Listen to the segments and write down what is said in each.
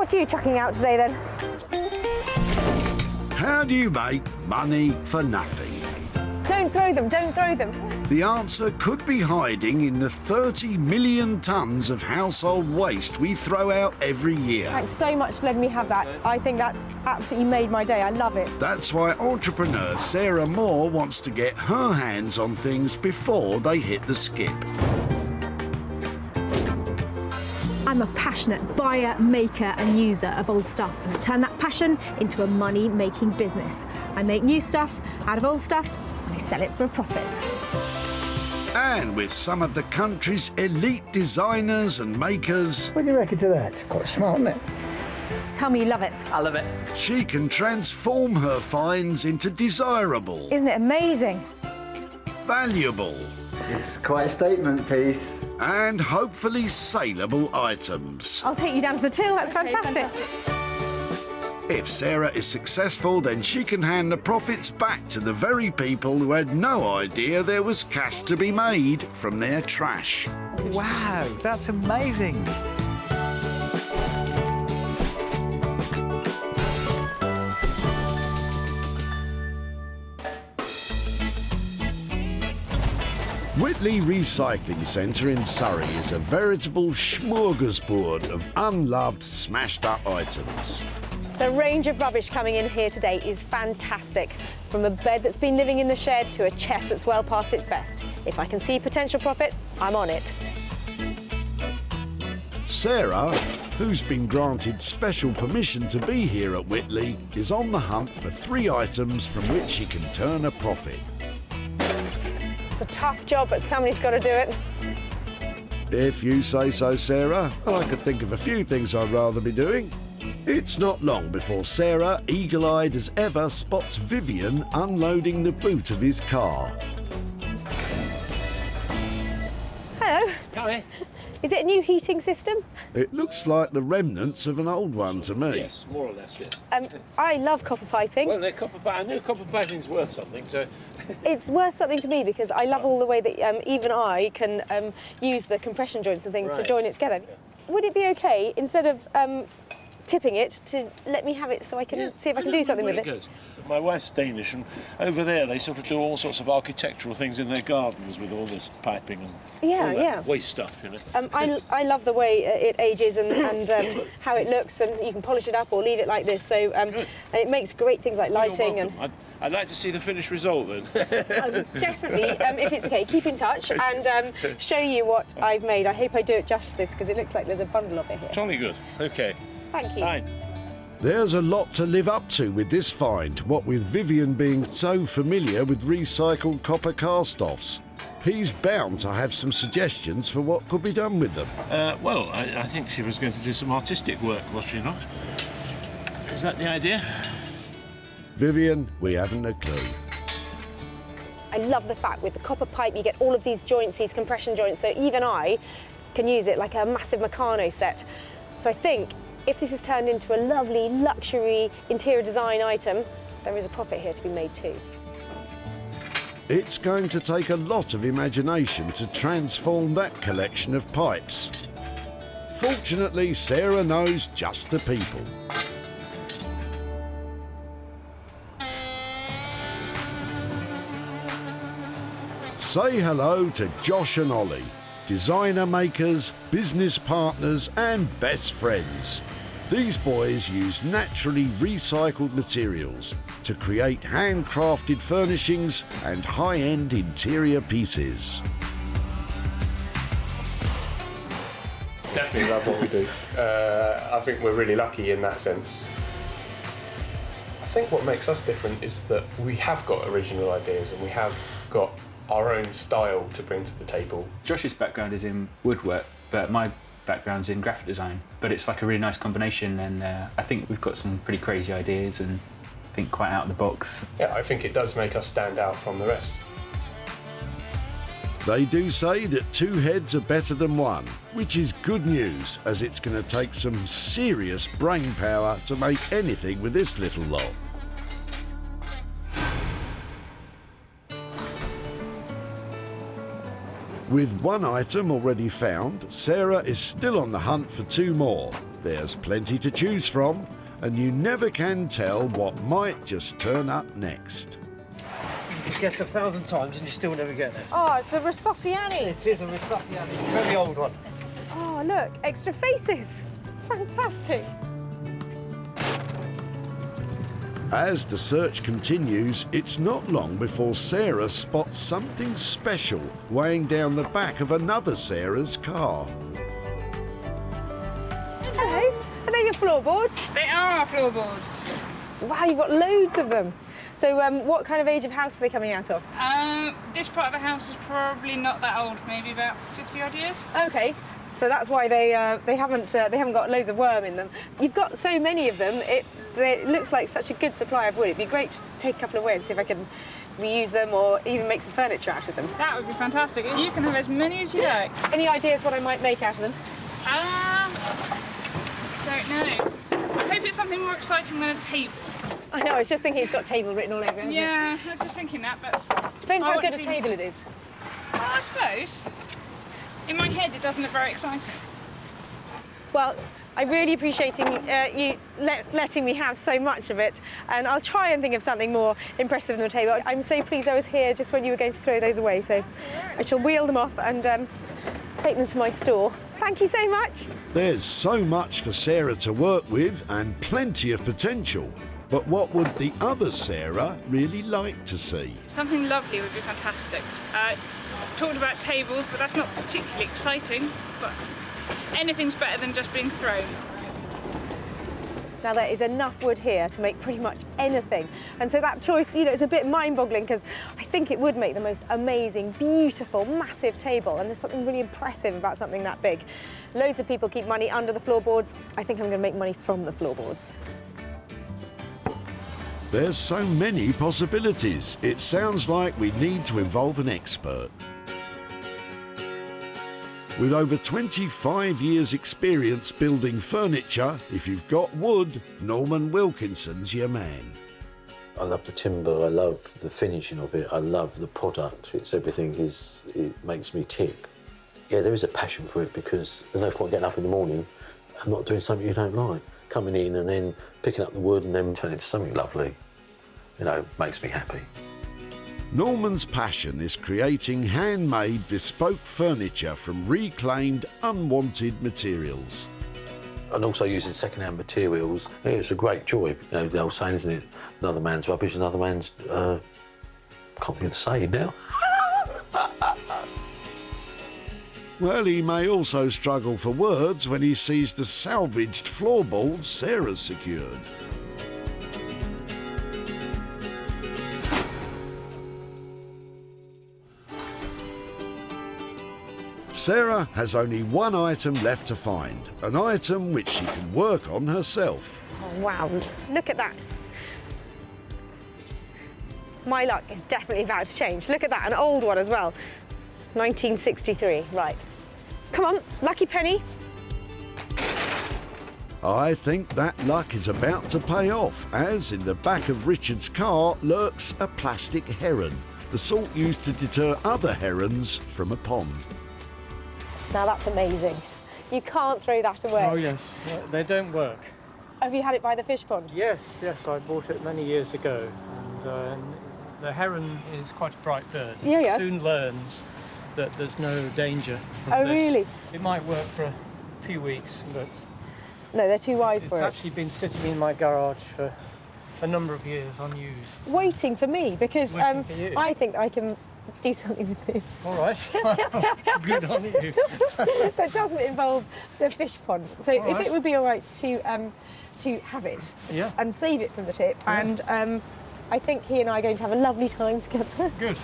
What are you chucking out today then? How do you make money for nothing? Don't throw them, don't throw them. The answer could be hiding in the 30 million tonnes of household waste we throw out every year. Thanks so much for letting me have that. I think that's absolutely made my day. I love it. That's why entrepreneur Sarah Moore wants to get her hands on things before they hit the skip. I'm a passionate buyer, maker and user of old stuff, and I turn that passion into a money-making business. I make new stuff out of old stuff and I sell it for a profit. And with some of the country's elite designers and makers, What do you reckon to that? It's quite smart, isn't it? Tell me you love it. I love it. she can transform her finds into desirable, Isn't it amazing? valuable, It's quite a statement piece. and hopefully saleable items. I'll take you down to the till, that's fantastic. If Sarah is successful, then she can hand the profits back to the very people who had no idea there was cash to be made from their trash. Wow, that's amazing. Whitley Recycling Centre in Surrey is a veritable smorgasbord of unloved, smashed-up items. The range of rubbish coming in here today is fantastic. From a bed that's been living in the shed to a chest that's well past its best. If I can see potential profit, I'm on it. Sarah, who's been granted special permission to be here at Whitley, is on the hunt for 3 items from which she can turn a profit. It's a tough job, but somebody's got to do it. If you say so, Sarah, I could think of a few things I'd rather be doing. It's not long before Sarah, eagle-eyed as ever, spots Vivian unloading the boot of his car. Hello. Hi. Is it a new heating system? It looks like the remnants of an old one to me. Yes, more or less, yes. I love copper piping. Well, I know copper piping's worth something, so... It's worth something to me because I love all the way that even I can use the compression joints and things to Right. join it together. Would it be okay, instead of tipping it, to let me have it so I can see if I can do something with it? Goes. My wife's Danish, and over there they sort of do all sorts of architectural things in their gardens with all this piping and Yeah, all that yeah. waste stuff, you know. I love the way it ages and how it looks, and you can polish it up or leave it like this. So and it makes great things like lighting and. I'd like to see the finished result then. I would definitely, if it's okay, keep in touch and show you what I've made. I hope I do it justice because it looks like there's a bundle of it here. Jolly good. Okay. Thank you. Fine. There's a lot to live up to with this find, what with Vivian being so familiar with recycled copper cast-offs. He's bound to have some suggestions for what could be done with them. Well, I think she was going to do some artistic work, was she not? Is that the idea? Vivian, we haven't a clue. I love the fact with the copper pipe you get all of these joints, these compression joints, so even I can use it like a massive Meccano set. So I think if this is turned into a lovely luxury interior design item, there is a profit here to be made too. It's going to take a lot of imagination to transform that collection of pipes. Fortunately, Sarah knows just the people. Say hello to Josh and Ollie, designer makers, business partners and best friends. These boys use naturally recycled materials to create handcrafted furnishings and high-end interior pieces. Definitely love what we do. I think we're really lucky in that sense. I think what makes us different is that we have got original ideas and we have got our own style to bring to the table. Josh's background is in woodwork, but my background's in graphic design. But it's like a really nice combination, and I think we've got some pretty crazy ideas and think quite out of the box. Yeah, I think it does make us stand out from the rest. They do say that 2 heads are better than 1, which is good news, as it's going to take some serious brain power to make anything with this little lot. With 1 item already found, Sarah is still on the hunt for 2 more. There's plenty to choose from, and you never can tell what might just turn up next. You can guess 1,000 times and you still never get it. Oh, it's a Resusciani. It is a Resusciani, very old one. Oh, look, extra faces. Fantastic. As the search continues, it's not long before Sarah spots something special weighing down the back of another Sarah's car. Hello. Are they your floorboards? They are our floorboards. Wow, you've got loads of them. So what kind of age of house are they coming out of? This part of the house is probably not that old, maybe about 50 odd years. Okay. So that's why they haven't got loads of worm in them. You've got so many of them. It looks like such a good supply of wood. It'd be great to take a couple away and see if I can reuse them or even make some furniture out of them. That would be fantastic. You can have as many as you like. Any ideas what I might make out of them? Don't know. I hope it's something more exciting than a table. I know. I was just thinking it's got table written all over it. Yeah, I was just thinking that, but Depends I how want good to a see- table it is. Well, I suppose. In my head, it doesn't look very exciting. Well, I really appreciate you letting me have so much of it, and I'll try and think of something more impressive than a table. I'm so pleased I was here just when you were going to throw those away, so I shall wheel them off and take them to my store. Thank you so much. There's so much for Sarah to work with and plenty of potential. But what would the other Sarah really like to see? Something lovely would be fantastic. Talked about tables, but that's not particularly exciting. But anything's better than just being thrown. Now there is enough wood here to make pretty much anything. And so that choice, is a bit mind-boggling because I think it would make the most amazing, beautiful, massive table. And there's something really impressive about something that big. Loads of people keep money under the floorboards. I think I'm going to make money from the floorboards. There's so many possibilities. It sounds like we need to involve an expert. With over 25 years' experience building furniture, if you've got wood, Norman Wilkinson's your man. I love the timber, I love the finishing of it, I love the product. It makes me tick. Yeah, there is a passion for it because there's no point getting up in the morning and not doing something you don't like. Coming in and then picking up the wood and then turning it into something lovely, makes me happy. Norman's passion is creating handmade bespoke furniture from reclaimed, unwanted materials. And also using second-hand materials. Yeah, it's a great joy. The old saying, isn't it? Another man's rubbish, another man's... can't think of the saying now. Well, he may also struggle for words when he sees the salvaged floorboards Sarah's secured. Sarah has only one item left to find, an item which she can work on herself. Oh, wow, look at that. My luck is definitely about to change. Look at that, an old one as well. 1963, right. Come on, lucky penny. I think that luck is about to pay off, as in the back of Richard's car lurks a plastic heron, the sort used to deter other herons from a pond. Now that's amazing. You can't throw that away. Oh yes, they don't work. Have you had it by the fish pond? Yes, I bought it many years ago. And the heron is quite a bright bird. Yeah. It soon learns that there's no danger from Oh, this. really? It might work for a few weeks, but No, they're too wise for it's it. actually been sitting in my garage for a number of years unused. Waiting for me, because Waiting for you. I think I can do something with it All right, good on you. that doesn't involve the fish pond. So All if right. it would be all right to have it Yeah. and save it from the tip, and I think he and I are going to have a lovely time together. Good.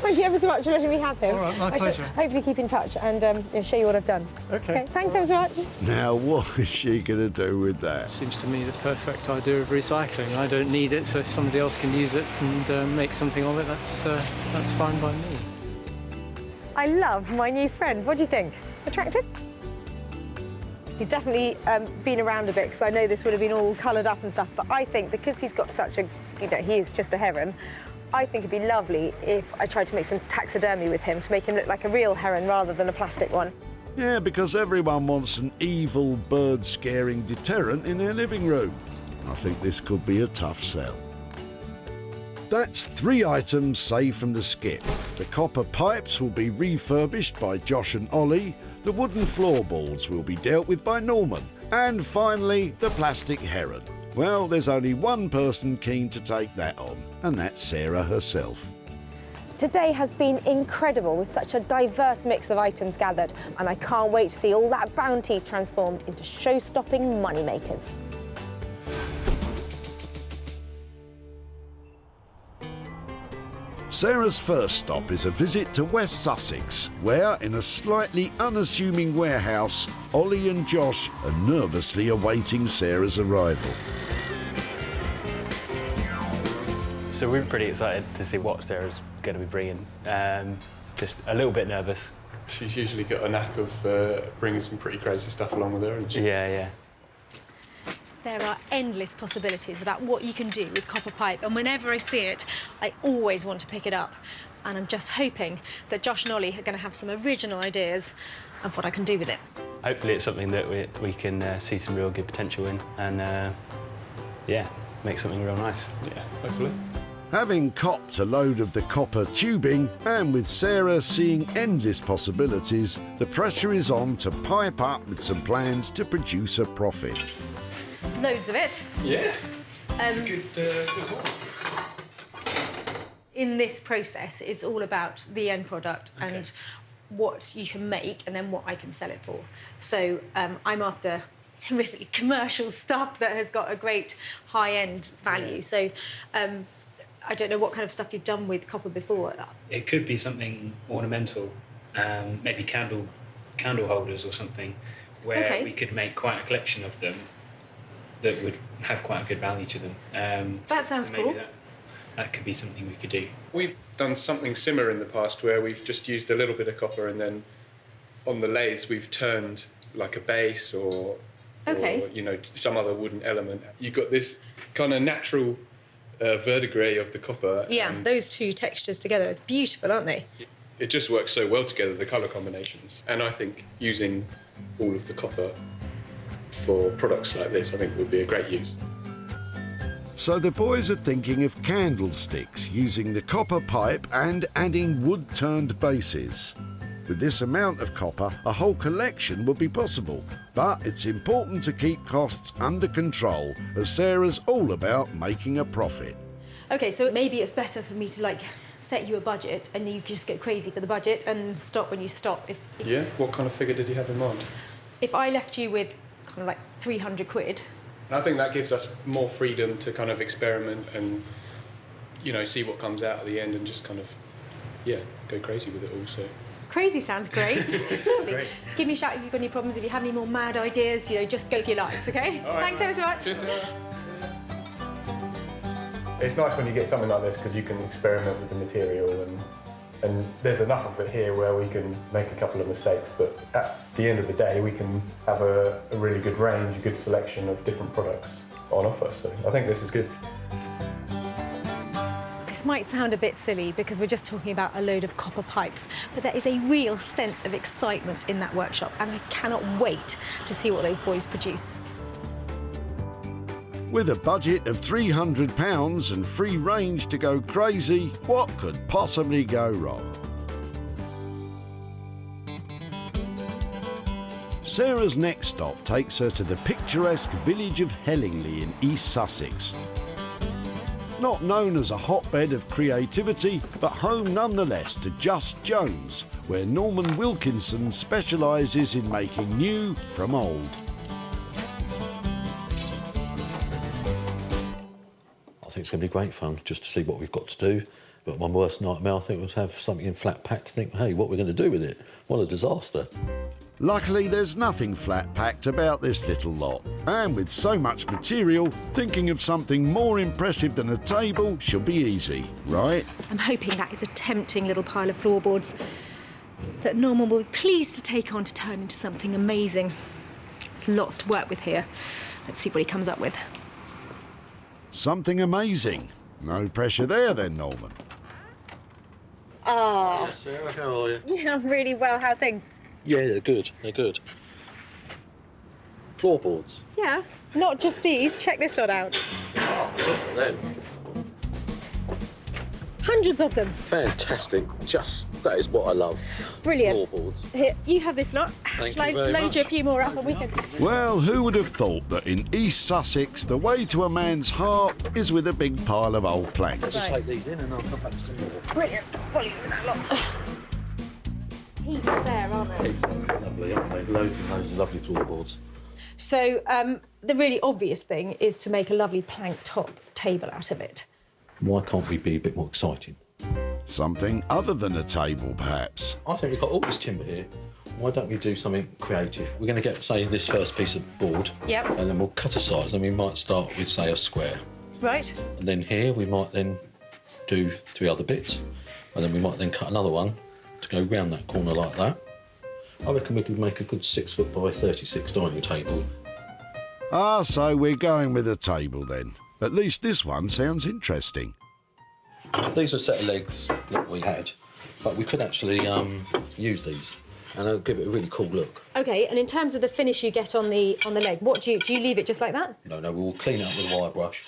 Thank you ever so much for letting me have him. All right, my I shall pleasure. hopefully keep in touch and show you what I've done. Okay. Thanks ever so much. Now, what is she going to do with that? Seems to me the perfect idea of recycling. I don't need it, so if somebody else can use it and make something of it, that's fine by me. I love my new friend. What do you think? Attractive? He's definitely been around a bit because I know this would have been all coloured up and stuff, but I think because he's got such a, he is just a heron, I think it'd be lovely if I tried to make some taxidermy with him to make him look like a real heron rather than a plastic one. Yeah, because everyone wants an evil bird-scaring deterrent in their living room. I think this could be a tough sell. That's 3 items saved from the skip. The copper pipes will be refurbished by Josh and Ollie, the wooden floorboards will be dealt with by Norman, and finally the plastic Heron. Well, there's only one person keen to take that on, and that's Sarah herself. Today has been incredible with such a diverse mix of items gathered, and I can't wait to see all that bounty transformed into show-stopping moneymakers. Sarah's first stop is a visit to West Sussex, where, in a slightly unassuming warehouse, Ollie and Josh are nervously awaiting Sarah's arrival. So we're pretty excited to see what Sarah's going to be bringing. Just a little bit nervous. She's usually got a knack of bringing some pretty crazy stuff along with her, hasn't she? Yeah, yeah. There are endless possibilities about what you can do with copper pipe, and whenever I see it, I always want to pick it up. And I'm just hoping that Josh and Ollie are going to have some original ideas of what I can do with it. Hopefully it's something that we can see some real good potential in and, yeah, make something real nice. Yeah, hopefully. Having copped a load of the copper tubing, and with Sarah seeing endless possibilities, the pressure is on to pipe up with some plans to produce a profit. Loads of it. Yeah. It's a good one. In this process, it's all about the end product and what you can make and then what I can sell it for. So I'm after really commercial stuff that has got a great high-end value. So I don't know what kind of stuff you've done with copper before. It could be something ornamental, maybe candle holders or something, where we could make quite a collection of them that would have quite a good value to them. That sounds so cool. That could be something we could do. We've done something similar in the past where we've just used a little bit of copper and then on the lathes we've turned like a base or you know, some other wooden element. You've got this kind of natural verdigris of the copper. Yeah, those two textures together are beautiful, aren't they? It just works so well together, the colour combinations. And I think using all of the copper for products like this, I think would be a great use. So the boys are thinking of candlesticks, using the copper pipe and adding wood-turned bases. With this amount of copper, a whole collection would be possible. But it's important to keep costs under control, as Sarah's all about making a profit. OK, so maybe it's better for me to, like, set you a budget and you just go crazy for the budget and stop when you stop. If yeah? What kind of figure did you have in mind? If I left you with kind of like 300 quid. I think that gives us more freedom to kind of experiment and, you know, see what comes out at the end and just kind of, yeah, go crazy with it all, so. Crazy sounds great. Great. Give me a shout if you've got any problems, if you have any more mad ideas, you know, just go for your lives, OK? All right, Thanks ever so much. Cheers, Sarah. It's nice when you get something like this because you can experiment with the material and there's enough of it here where we can make a couple of mistakes, but at the end of the day we can have a really good range, a good selection of different products on offer, so I think this is good. This might sound a bit silly because we're just talking about a load of copper pipes, but there is a real sense of excitement in that workshop and I cannot wait to see what those boys produce. With a budget of £300 and free range to go crazy, what could possibly go wrong? Sarah's next stop takes her to the picturesque village of Hellingley in East Sussex. Not known as a hotbed of creativity, but home nonetheless to Just Jones, where Norman Wilkinson specialises in making new from old. I think it's going to be great fun just to see what we've got to do. But my worst nightmare, I think, was to have something in flat pack to think, hey, what are we going to do with it? What a disaster. Luckily, there's nothing flat-packed about this little lot. And with so much material, thinking of something more impressive than a table should be easy, right? I'm hoping that is a tempting little pile of floorboards that Norman will be pleased to take on to turn into something amazing. There's lots to work with here. Let's see what he comes up with. Something amazing. No pressure there then, Norman. Oh. Sarah, how are you? Yeah, I'm really well. How are things? Yeah, they're good. They're good. Floorboards. Yeah, not just these. Check this lot out. Oh, look at them. Hundreds of them. Fantastic. That is what I love. Brilliant. Floorboards. Here, you have this lot. Thank Shall I you very load much. you a few more up and we can... Well, who would have thought that in East Sussex, the way to a man's heart is with a big pile of old planks? Right. Take these in and I'll come back to some more. Brilliant. Volume in that lot. Heaps there, aren't there? Lovely, aren't they? Loads and loads of lovely floorboards. So the really obvious thing is to make a lovely plank top table out of it. Why can't we be a bit more exciting? Something other than a table, perhaps. I think we've got all this timber here. Why don't we do something creative? We're going to get, say, this first piece of board. Yep. And then we'll cut a size, and we might start with, say, a square. Right. And then here we might then do 3 other bits. And then we might then cut another one to go round that corner like that. I reckon we could make a good 6 foot by 36 dining table. Ah, so we're going with a table then. At least this one sounds interesting. These are a set of legs that we had, but we could actually use these, and it'll give it a really cool look. Okay, and in terms of the finish you get on the leg, what do you leave it just like that? No, we'll clean it up with a wire brush,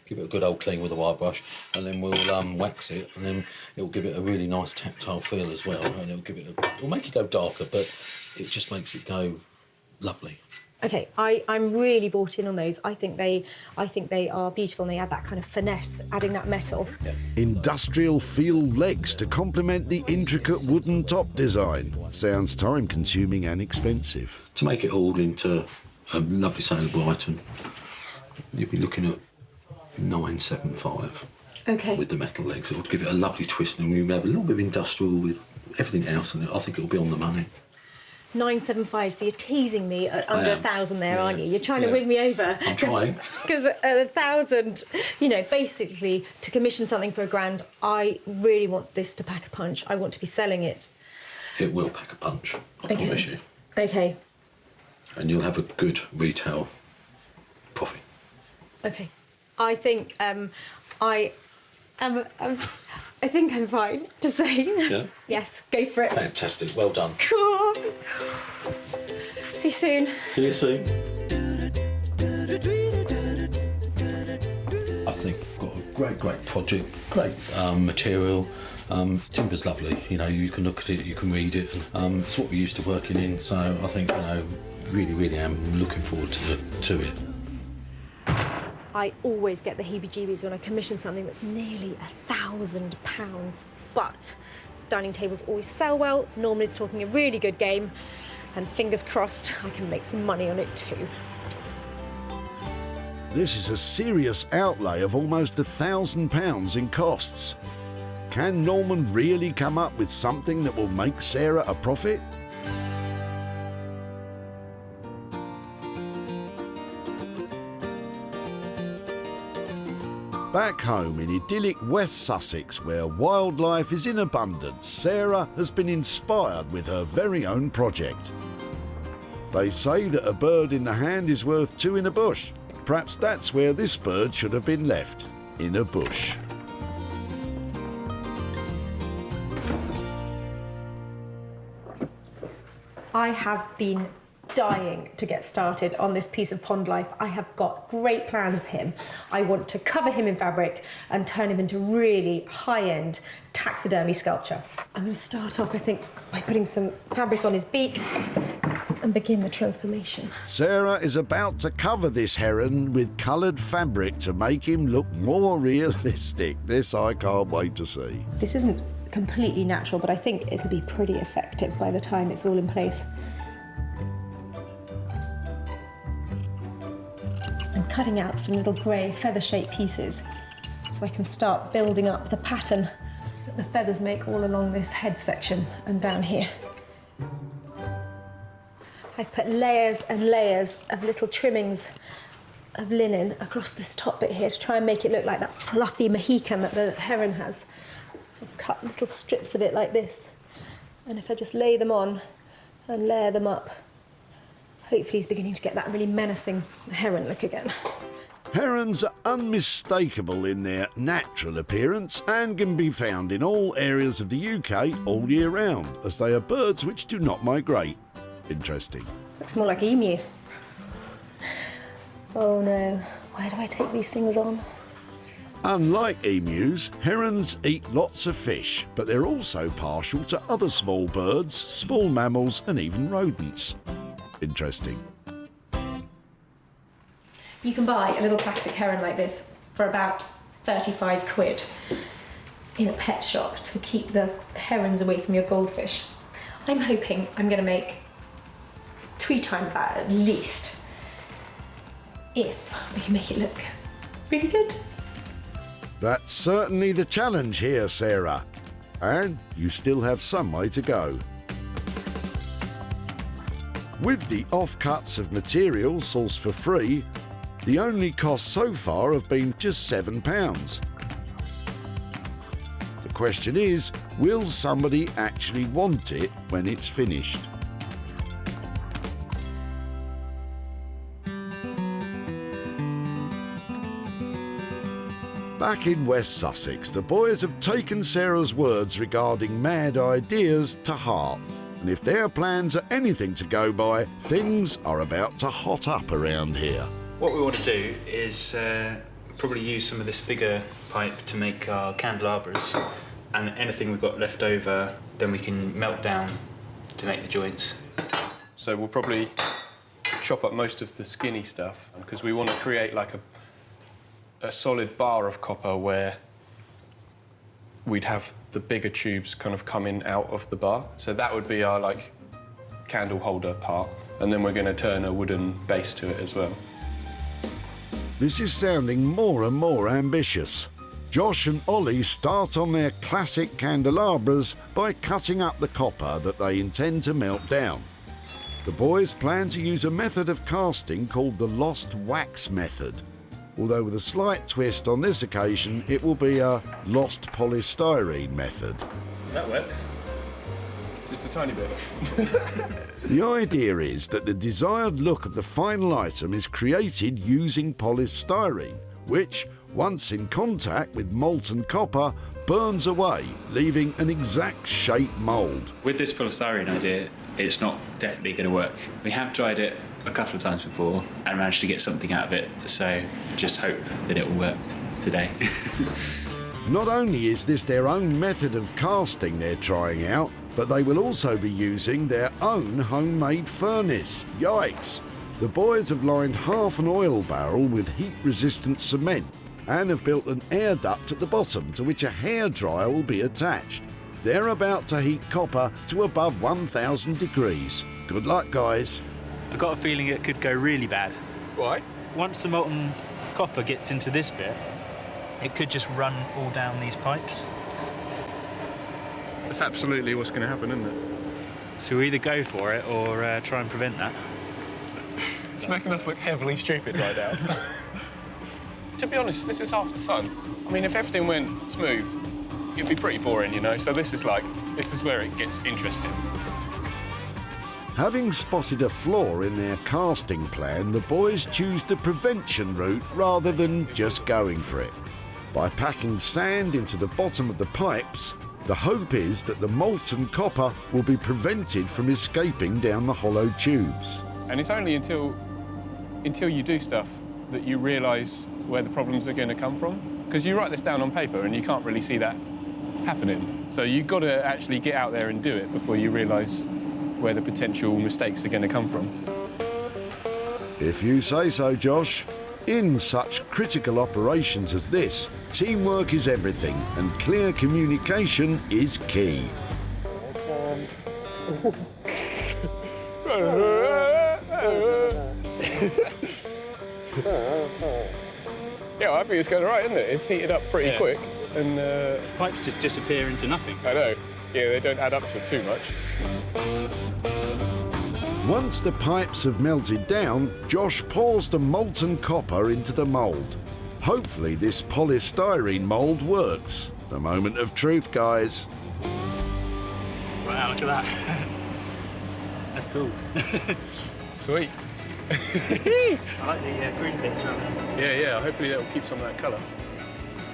give it a good old clean with a wire brush, and then we'll wax it, and then it'll give it a really nice tactile feel as well, and it'll make it go darker, but it just makes it go lovely. Okay, I'm really bought in on those. I think they are beautiful and they add that kind of finesse, adding that metal. Yeah. Industrial feel legs to complement the intricate wooden top design. Sounds time-consuming and expensive. To make it all into a lovely saleable item, you'll be looking at £975. Okay. With the metal legs, it'll give it a lovely twist, and we'll have a little bit of industrial with everything else, and I think it'll be on the money. 975, so you're teasing me at under 1,000 there, aren't you? You're trying to win me over. I'm trying. Because at 1,000, you know, basically, to commission something for £1,000, I really want this to pack a punch. I want to be selling it. It will pack a punch, I promise you. Okay. And you'll have a good retail profit. Okay. I think I think I'm fine to say. Yeah? Yes, go for it. Fantastic, well done. Cool. See you soon. See you soon. I think we've got a great project, great material. Timber's lovely, you know, you can look at it, you can read it, and it's what we're used to working in, so I think, you know, really am looking forward to it. I always get the heebie-jeebies when I commission something that's nearly £1,000. But dining tables always sell well. Norman is talking a really good game, and fingers crossed I can make some money on it too. This is a serious outlay of almost £1,000 in costs. Can Norman really come up with something that will make Sarah a profit? Back home in idyllic West Sussex, where wildlife is in abundance, Sarah has been inspired with her very own project. They say that a bird in the hand is worth 2 in a bush. Perhaps that's where this bird should have been left, in a bush. I have been dying to get started on this piece of pond life. I have got great plans for him. I want to cover him in fabric and turn him into really high-end taxidermy sculpture. I'm going to start off, I think, by putting some fabric on his beak and begin the transformation. Sarah is about to cover this heron with coloured fabric to make him look more realistic. This I can't wait to see. This isn't completely natural, but I think it'll be pretty effective by the time it's all in place. I'm cutting out some little grey feather-shaped pieces so I can start building up the pattern that the feathers make all along this head section and down here. I've put layers and layers of little trimmings of linen across this top bit here to try and make it look like that fluffy Mohican that the heron has. I've cut little strips of it like this, and if I just lay them on and layer them up, hopefully he's beginning to get that really menacing heron look again. Herons are unmistakable in their natural appearance and can be found in all areas of the UK all year round, as they are birds which do not migrate. Interesting. Looks more like emu. Oh no, where do I take these things on? Unlike emus, herons eat lots of fish, but they're also partial to other small birds, small mammals and even rodents. Interesting. You can buy a little plastic heron like this for about 35 quid in a pet shop to keep the herons away from your goldfish. I'm hoping I'm going to make 3 times that at least, if we can make it look really good. That's certainly the challenge here, Sarah. And you still have some way to go. With the offcuts of material sourced for free, the only costs so far have been just £7. The question is, will somebody actually want it when it's finished? Back in West Sussex, the boys have taken Sarah's words regarding mad ideas to heart. And if their plans are anything to go by, things are about to hot up around here. What we want to do is probably use some of this bigger pipe to make our candelabras, and anything we've got left over, then we can melt down to make the joints. So we'll probably chop up most of the skinny stuff, because we want to create like a solid bar of copper where we'd have the bigger tubes kind of coming out of the bar. So that would be our like candle holder part, and then we're going to turn a wooden base to it as well. This is sounding more and more ambitious. Josh and Ollie start on their classic candelabras by cutting up the copper that they intend to melt down. The boys plan to use a method of casting called the lost wax method, although with a slight twist on this occasion, it will be a lost polystyrene method. That works. Just a tiny bit. The idea is that the desired look of the final item is created using polystyrene, which, once in contact with molten copper, burns away, leaving an exact shape mould. With this polystyrene idea, it's not definitely going to work. We have tried it a couple of times before and managed to get something out of it, so just hope that it will work today. Not only is this their own method of casting they're trying out, but they will also be using their own homemade furnace. Yikes! The boys have lined half an oil barrel with heat-resistant cement and have built an air duct at the bottom to which a hairdryer will be attached. They're about to heat copper to above 1,000 degrees. Good luck, guys. I've got a feeling it could go really bad. Why? Once the molten copper gets into this bit, it could just run all down these pipes. That's absolutely what's going to happen, isn't it? So we either go for it or try and prevent that. It's making us look heavily stupid right now. To be honest, this is half the fun. I mean, if everything went smooth, it'd be pretty boring, you know? So this is where it gets interesting. Having spotted a flaw in their casting plan, the boys choose the prevention route rather than just going for it. By packing sand into the bottom of the pipes, the hope is that the molten copper will be prevented from escaping down the hollow tubes. And it's only until you do stuff that you realise where the problems are going to come from. Because you write this down on paper and you can't really see that happening. So you've got to actually get out there and do it before you realise where the potential mistakes are going to come from. If you say so, Josh. In such critical operations as this, teamwork is everything and clear communication is key. Yeah, I think it's going all right, isn't it? It's heated up pretty quick, and Pipes just disappear into nothing. I know. Yeah, they don't add up to too much. Once the pipes have melted down, Josh pours the molten copper into the mould. Hopefully this polystyrene mould works. The moment of truth, guys. Wow, look at that. That's cool. Sweet. I like the green bits around it. Yeah, hopefully that'll keep some of that colour.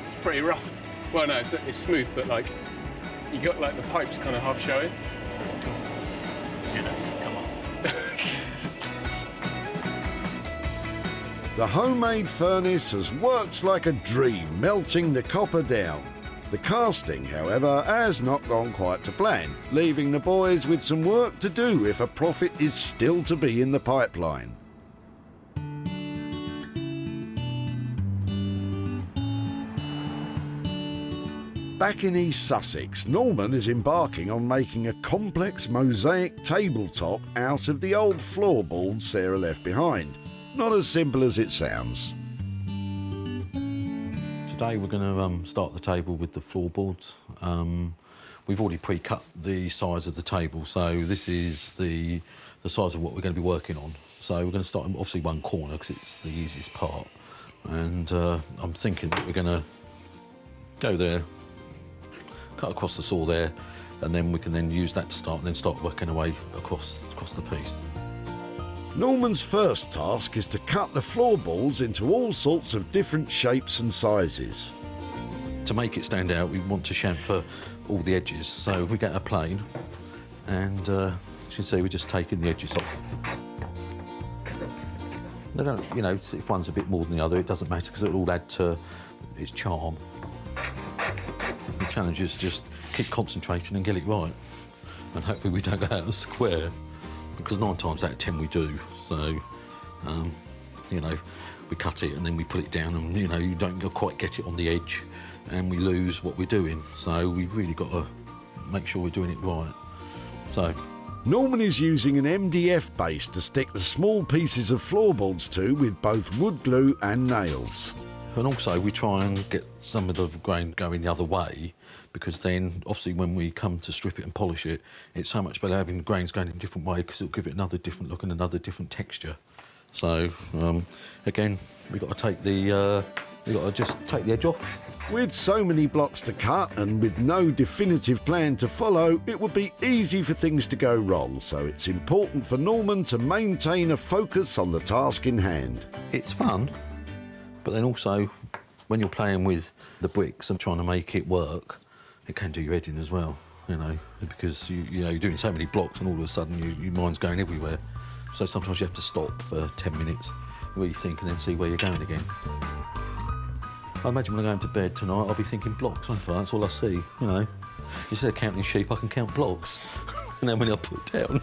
It's pretty rough. Well, no, it's smooth, but like, you got like the pipes kind of half showing. Yeah, come on. The homemade furnace has worked like a dream, melting the copper down. The casting, however, has not gone quite to plan, leaving the boys with some work to do if a profit is still to be in the pipeline. Back in East Sussex, Norman is embarking on making a complex mosaic tabletop out of the old floorboard Sarah left behind. Not as simple as it sounds. Today we're going to start the table with the floorboards. We've already pre-cut the size of the table, so this is the size of what we're going to be working on. So we're going to start in obviously one corner because it's the easiest part. And I'm thinking that we're going to go there, cut across the saw there, and then we can then use that to start and then start working away across the piece. Norman's first task is to cut the floorboards into all sorts of different shapes and sizes. To make it stand out, we want to chamfer all the edges. So we get a plane, and as you can see, we're just taking the edges off. They don't, you know, if one's a bit more than the other, it doesn't matter because it'll all add to its charm. The challenge is just keep concentrating and get it right, and hopefully we don't go out of the square. Because 9 times out of 10 we do. So, you know, we cut it and then we put it down and, you know, you don't quite get it on the edge and we lose what we're doing. So we've really got to make sure we're doing it right. So Norman is using an MDF base to stick the small pieces of floorboards to with both wood glue and nails. And also we try and get some of the grain going the other way, because then obviously when we come to strip it and polish it, it's so much better having the grains going in a different way because it'll give it another different look and another different texture. So again, we've got to take the just take the edge off. With so many blocks to cut and with no definitive plan to follow, it would be easy for things to go wrong. So it's important for Norman to maintain a focus on the task in hand. It's fun, but then also when you're playing with the bricks and trying to make it work, it can do your head in as well, you know, because you know, you're doing so many blocks and all of a sudden your mind's going everywhere. So sometimes you have to stop for 10 minutes, really think, and then see where you're going again. I imagine when I go into bed tonight, I'll be thinking blocks, won't I? That's all I see, you know. Instead of counting sheep, I can count blocks. And then when I put it down.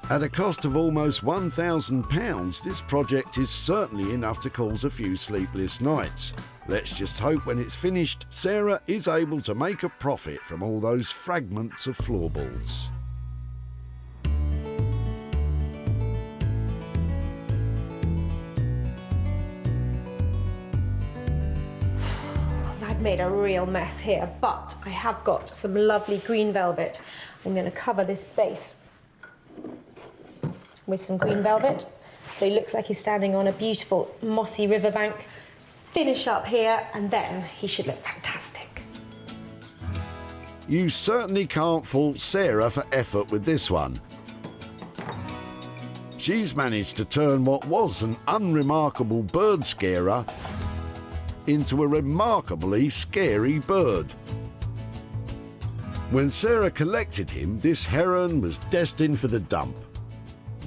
At a cost of almost £1,000, this project is certainly enough to cause a few sleepless nights. Let's just hope when it's finished, Sarah is able to make a profit from all those fragments of floorboards. I've made a real mess here, but I have got some lovely green velvet. I'm going to cover this base with some green velvet, so he looks like he's standing on a beautiful mossy riverbank. Finish up here, and then he should look fantastic. You certainly can't fault Sarah for effort with this one. She's managed to turn what was an unremarkable bird scarer into a remarkably scary bird. When Sarah collected him, this heron was destined for the dump.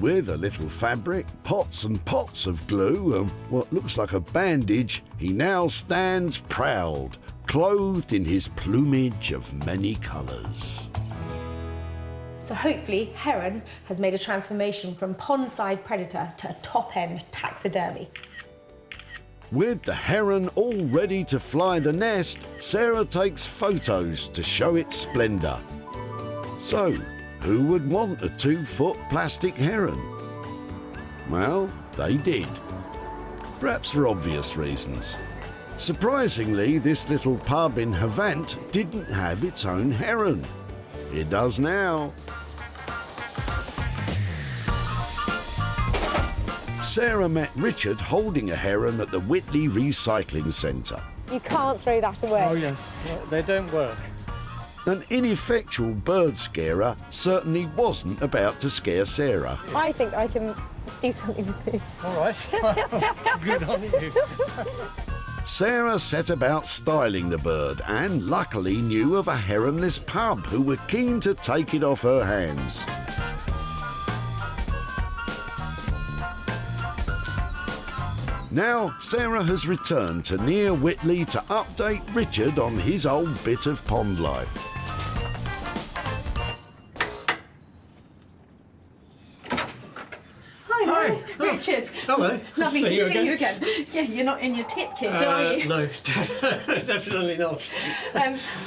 With a little fabric, pots and pots of glue, and what looks like a bandage, he now stands proud, clothed in his plumage of many colours. So hopefully Heron has made a transformation from pond-side predator to a top-end taxidermy. With the heron all ready to fly the nest, Sarah takes photos to show its splendour. So, who would want a 2-foot plastic heron? Well, they did. Perhaps for obvious reasons. Surprisingly, this little pub in Havant didn't have its own heron. It does now. Sarah met Richard holding a heron at the Whitley Recycling Centre. You can't throw that away. Oh yes, they don't work. An ineffectual bird scarer certainly wasn't about to scare Sarah. I think I can do something with this. All right. Good on you. Sarah set about styling the bird and luckily knew of a Heronless pub who were keen to take it off her hands. Now, Sarah has returned to near Whitley to update Richard on his old bit of pond life. Hi, Richard. Hello. Lovely to see you again. Yeah, you're not in your tip kit, are you? No, definitely not.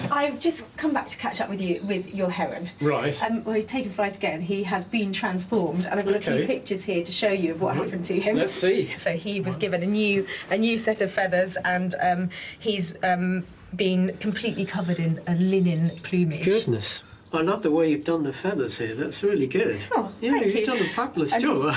I've just come back to catch up with you with your heron. Right. Well, he's taken flight again. He has been transformed, and I've got a few pictures here to show you of what happened to him. Let's see. So he was given a new set of feathers, and he's been completely covered in a linen plumage. Goodness. I love the way you've done the feathers here. That's really good. Oh, yeah, thank you. You've done a fabulous job.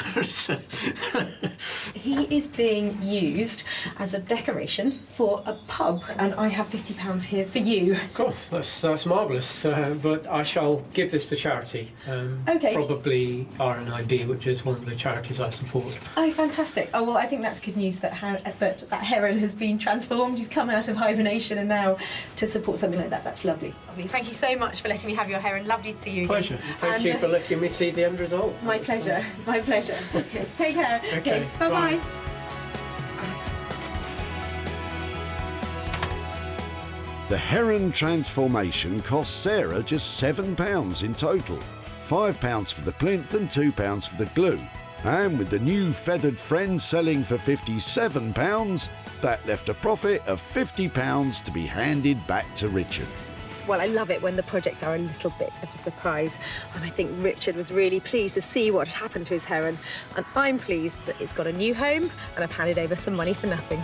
He is being used as a decoration for a pub, and I have £50 here for you. Cool, that's marvellous. But I shall give this to charity. Okay. Probably RNID, which is one of the charities I support. Oh, fantastic. Oh, well, I think that's good news that that heron has been transformed. He's come out of hibernation, and now to support something like that, that's lovely. Thank you so much for letting me have your heron. Lovely to see you again. Pleasure. Thank you for letting me see the end result. My pleasure. My pleasure. Okay. Take care. Okay. Bye-bye. The heron transformation cost Sarah just £7 in total. £5 for the plinth and £2 for the glue. And with the new feathered friend selling for £57, that left a profit of £50 to be handed back to Richard. Well, I love it when the projects are a little bit of a surprise, and I think Richard was really pleased to see what had happened to his heron, and I'm pleased that it's got a new home and I've handed over some money for nothing.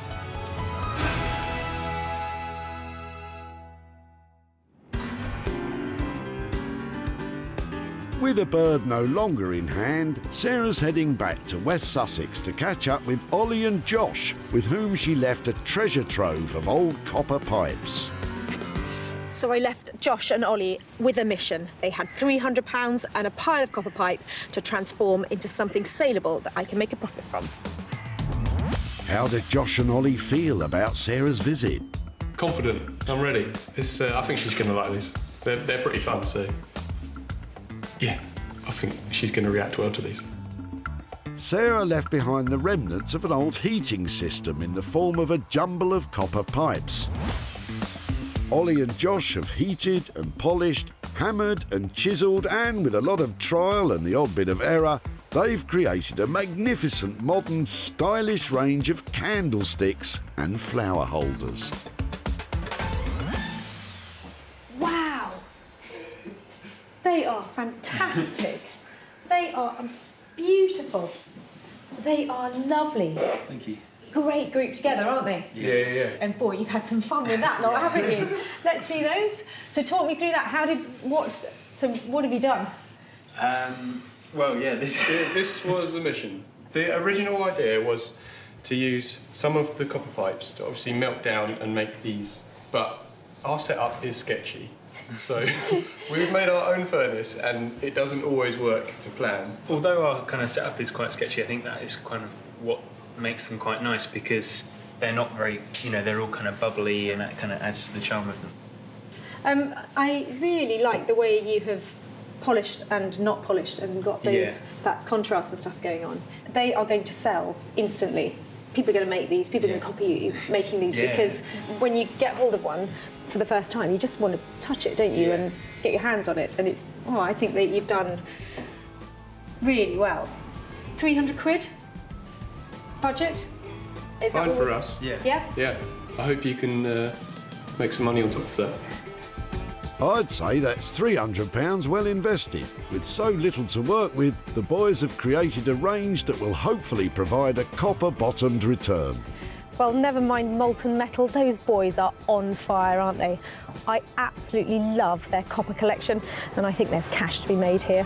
With a bird no longer in hand, Sarah's heading back to West Sussex to catch up with Ollie and Josh, with whom she left a treasure trove of old copper pipes. So I left Josh and Ollie with a mission. They had £300 and a pile of copper pipe to transform into something saleable that I can make a profit from. How did Josh and Ollie feel about Sarah's visit? Confident. I'm ready. I think she's going to like this. They're pretty fun, so... Yeah, I think she's going to react well to these. Sarah left behind the remnants of an old heating system in the form of a jumble of copper pipes. Ollie and Josh have heated and polished, hammered and chiselled, and with a lot of trial and the odd bit of error, they've created a magnificent modern stylish range of candlesticks and flower holders. Wow! They are fantastic. They are beautiful. They are lovely. Thank you. Great group together, aren't they? Yeah. And boy, you've had some fun with that lot, haven't you? Let's see those. So talk me through that. What have you done? Well, yeah, This was the mission. The original idea was to use some of the copper pipes to obviously melt down and make these, but our setup is sketchy. So we've made our own furnace and it doesn't always work to plan. Although our kind of setup is quite sketchy, I think that is kind of what makes them quite nice, because they're not very, they're all kind of bubbly, and that kind of adds to the charm of them. I really like the way you have polished and not polished and got that contrast and stuff going on. They are going to sell instantly. People are going to make these, people are going to copy you making these, because when you get hold of one for the first time, you just want to touch it, don't you, and get your hands on it, and it's, I think that you've done really well. 300 quid? Budget? Is Fine that for us. Yeah? Yeah. I hope you can make some money on top of that. I'd say that's £300 well invested. With so little to work with, the boys have created a range that will hopefully provide a copper-bottomed return. Well, never mind molten metal, those boys are on fire, aren't they? I absolutely love their copper collection, and I think there's cash to be made here.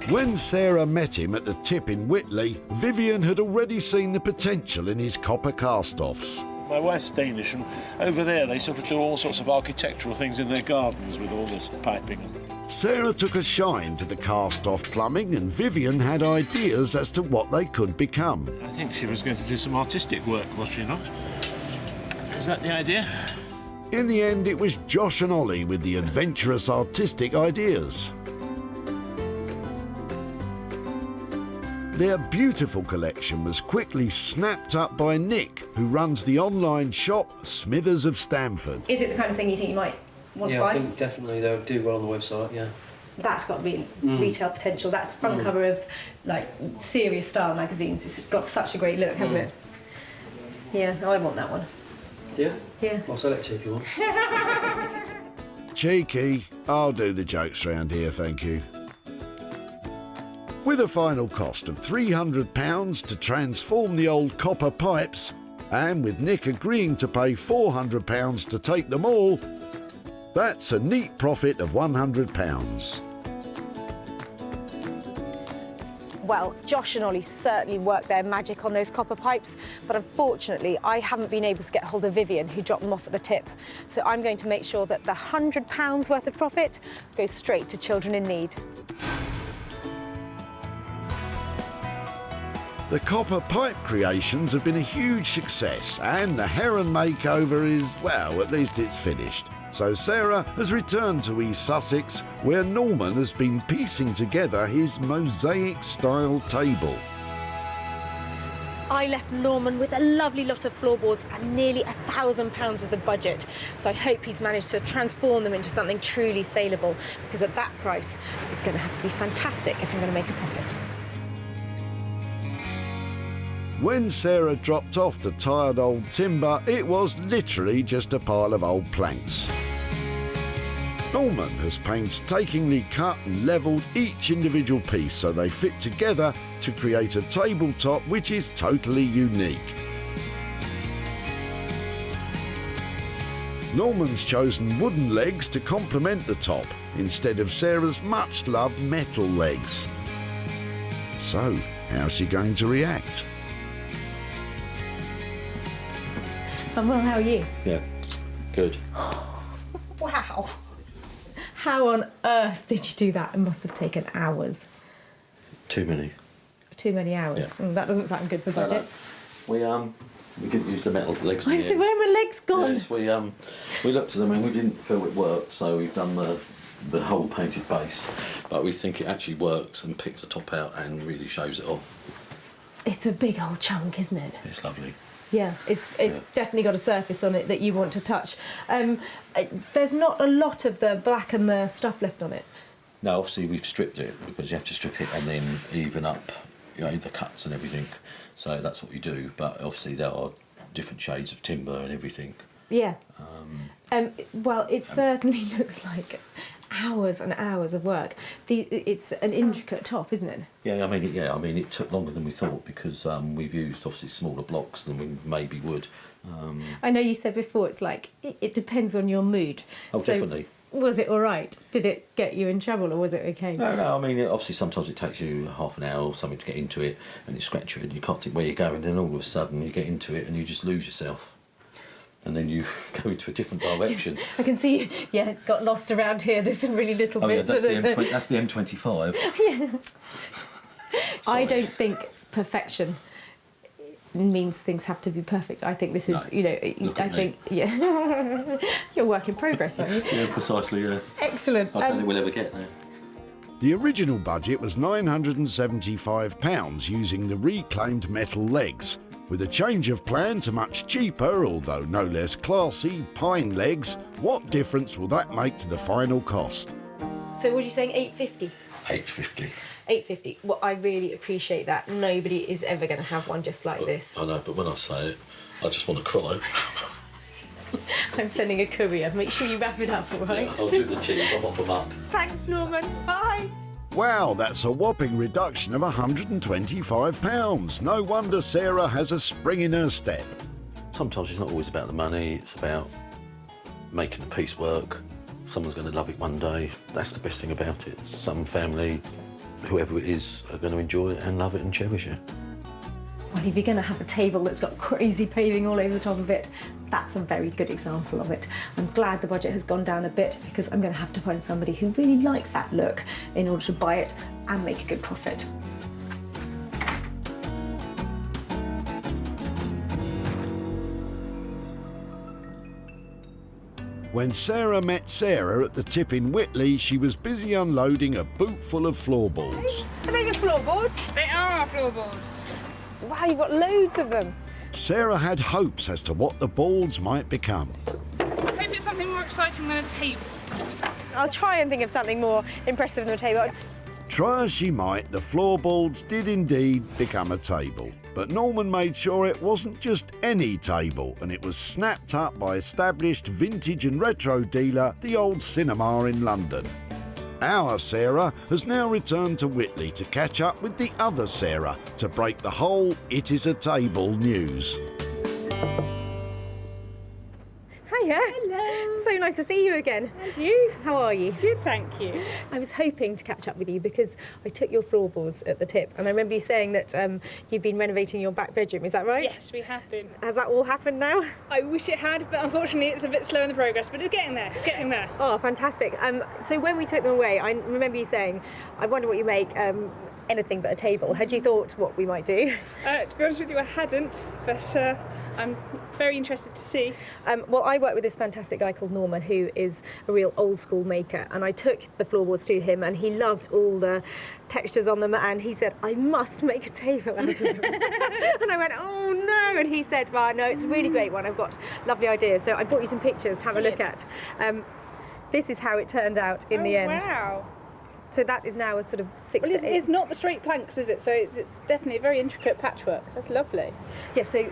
When Sarah met him at the tip in Whitley, Vivian had already seen the potential in his copper cast-offs. My wife's Danish, and over there they sort of do all sorts of architectural things in their gardens with all this piping. Sarah took a shine to the cast-off plumbing, and Vivian had ideas as to what they could become. I think she was going to do some artistic work, was she not? Is that the idea? In the end, it was Josh and Ollie with the adventurous artistic ideas. Their beautiful collection was quickly snapped up by Nick, who runs the online shop Smithers of Stamford. Is it the kind of thing you think you might want to buy? I think definitely they'll do well on the website, yeah. That's got retail potential. That's front cover of like serious style magazines. It's got such a great look, hasn't it? Yeah, I want that one. Yeah? Yeah. I'll sell it to you if you want. Cheeky. I'll do the jokes round here, thank you. With a final cost of £300 to transform the old copper pipes, and with Nick agreeing to pay £400 to take them all, that's a neat profit of £100. Well, Josh and Ollie certainly worked their magic on those copper pipes, but unfortunately I haven't been able to get hold of Vivian, who dropped them off at the tip. So I'm going to make sure that the £100 worth of profit goes straight to children in need. The copper pipe creations have been a huge success, and the Heron makeover is, well, at least it's finished. So Sarah has returned to East Sussex, where Norman has been piecing together his Mosaic style table. I left Norman with a lovely lot of floorboards and nearly £1,000 worth of budget. So I hope he's managed to transform them into something truly saleable, because at that price, it's going to have to be fantastic if I'm going to make a profit. When Sarah dropped off the tired old timber, it was literally just a pile of old planks. Norman has painstakingly cut and levelled each individual piece so they fit together to create a tabletop which is totally unique. Norman's chosen wooden legs to complement the top instead of Sarah's much-loved metal legs. So, how's she going to react? Well, how are you? Yeah, good. Wow. How on earth did you do that? It must have taken hours. Too many. Too many hours. Yeah. That doesn't sound good for budget. No. We didn't use the metal legs. I said, where are my legs gone? Yes, we looked at them and we didn't feel it worked, so we've done the whole painted base. But we think it actually works and picks the top out and really shows it off. It's a big old chunk, isn't it? It's lovely. Yeah, it's definitely got a surface on it that you want to touch. There's not a lot of the black and the stuff left on it. No, obviously we've stripped it because you have to strip it and then even up, the cuts and everything. So that's what we do. But obviously there are different shades of timber and everything. Yeah. Well, it certainly looks like hours and hours of work. It's an intricate top, isn't it? Yeah, I mean, it took longer than we thought because we've used obviously smaller blocks than we maybe would. I know you said before it's like it depends on your mood. Oh, so definitely. Was it all right? Did it get you in trouble, or was it okay? No. I mean, obviously sometimes it takes you half an hour or something to get into it, and you scratch it and you can't think where you're going. Then all of a sudden you get into it and you just lose yourself. And then you go into a different direction. I can see you, got lost around here. There's some really little bits. Yeah, that's the M25. Yeah. I don't think perfection means things have to be perfect. I think this is, yeah. You're a work in progress, aren't you? Yeah, precisely, yeah. Excellent. I don't think we'll ever get there. The original budget was £975 using the reclaimed metal legs. With a change of plan to much cheaper, although no less classy, pine legs, what difference will that make to the final cost? So what are you saying, £850? £850. £850. Well, I really appreciate that. Nobody is ever going to have one just like this. I know, but when I say it, I just want to cry. I'm sending a courier. Make sure you wrap it up, all right? Yeah, I'll do the cheese. I'll mop them up. Thanks, Norman. Bye. Wow, that's a whopping reduction of £125. No wonder Sarah has a spring in her step. Sometimes it's not always about the money, it's about making the piece work. Someone's going to love it one day. That's the best thing about it. Some family, whoever it is, are going to enjoy it and love it and cherish it. Well, if you're going to have a table that's got crazy paving all over the top of it, that's a very good example of it. I'm glad the budget has gone down a bit because I'm going to have to find somebody who really likes that look in order to buy it and make a good profit. When Sarah met Sarah at the tip in Whitley, she was busy unloading a boot full of floorboards. Are they your floorboards? They are floorboards. Wow, you've got loads of them. Sarah had hopes as to what the boards might become. I hope it's something more exciting than a table. I'll try and think of something more impressive than a table. Try as she might, the floorboards did indeed become a table. But Norman made sure it wasn't just any table, and it was snapped up by established vintage and retro dealer, the Old Cinema in London. Our Sarah has now returned to Whitley to catch up with the other Sarah to break the whole "it is a table" news. Hiya. Hello. So nice to see you again. And you? How are you? Good, thank you. I was hoping to catch up with you because I took your floorboards at the tip, and I remember you saying that you've been renovating your back bedroom. Is that right? Yes, we have been. Has that all happened now? I wish it had, but unfortunately it's a bit slow in the progress, but it's getting there. It's getting there. Oh, fantastic. So when we took them away, I remember you saying, I wonder what you make, anything but a table. Had you thought what we might do? To be honest with you, I hadn't, but I'm very interested to see. Well, I work with this fantastic guy called Norman, who is a real old school maker, and I took the floorboards to him, and he loved all the textures on them, and he said, I must make a table out of them. And I went, oh no, and he said, well, no, it's a really great one, I've got lovely ideas. So I brought you some pictures to have a look at. This is how it turned out in the end. Wow. So that is now a sort of 6 Well, to 8. it's not the straight planks, is it? So it's definitely a very intricate patchwork. That's lovely. Yeah, so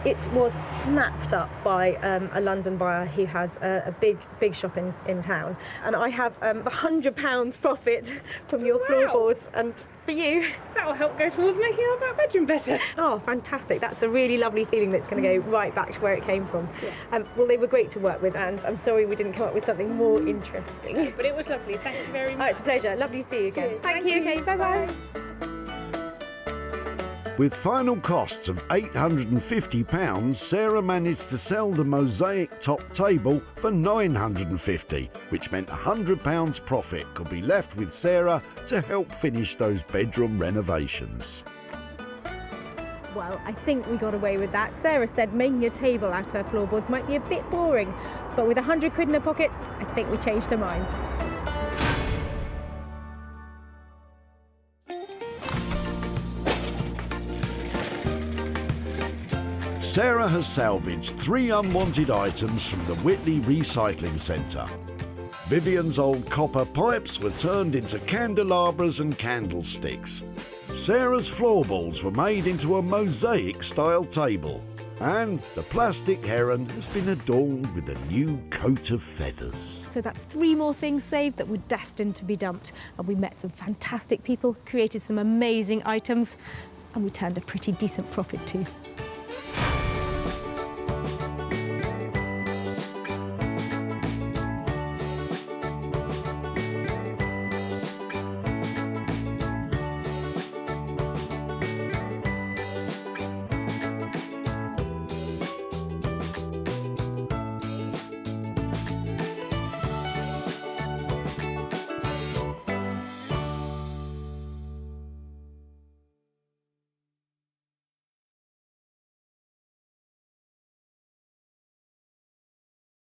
it was snapped up by a London buyer who has a big shop in town, and I have £100 profit from your floorboards, and for you. That'll help go towards making our back bedroom better. Oh, fantastic. That's a really lovely feeling that's going to go right back to where it came from. Yeah. Well, they were great to work with, and I'm sorry we didn't come up with something more interesting. But it was lovely. Thank you very much. Oh, it's a pleasure. Lovely to see you again. Thank you. Okay, bye-bye. With final costs of £850, Sarah managed to sell the Mosaic top table for £950, which meant £100 profit could be left with Sarah to help finish those bedroom renovations. Well, I think we got away with that. Sarah said making a table out of her floorboards might be a bit boring, but with £100 in her pocket, I think we changed her mind. Sarah has salvaged 3 unwanted items from the Whitley Recycling Centre. Vivian's old copper pipes were turned into candelabras and candlesticks. Sarah's floorboards were made into a mosaic-style table. And the plastic Heron has been adorned with a new coat of feathers. So that's 3 more things saved that were destined to be dumped. And we met some fantastic people, created some amazing items, and we turned a pretty decent profit too.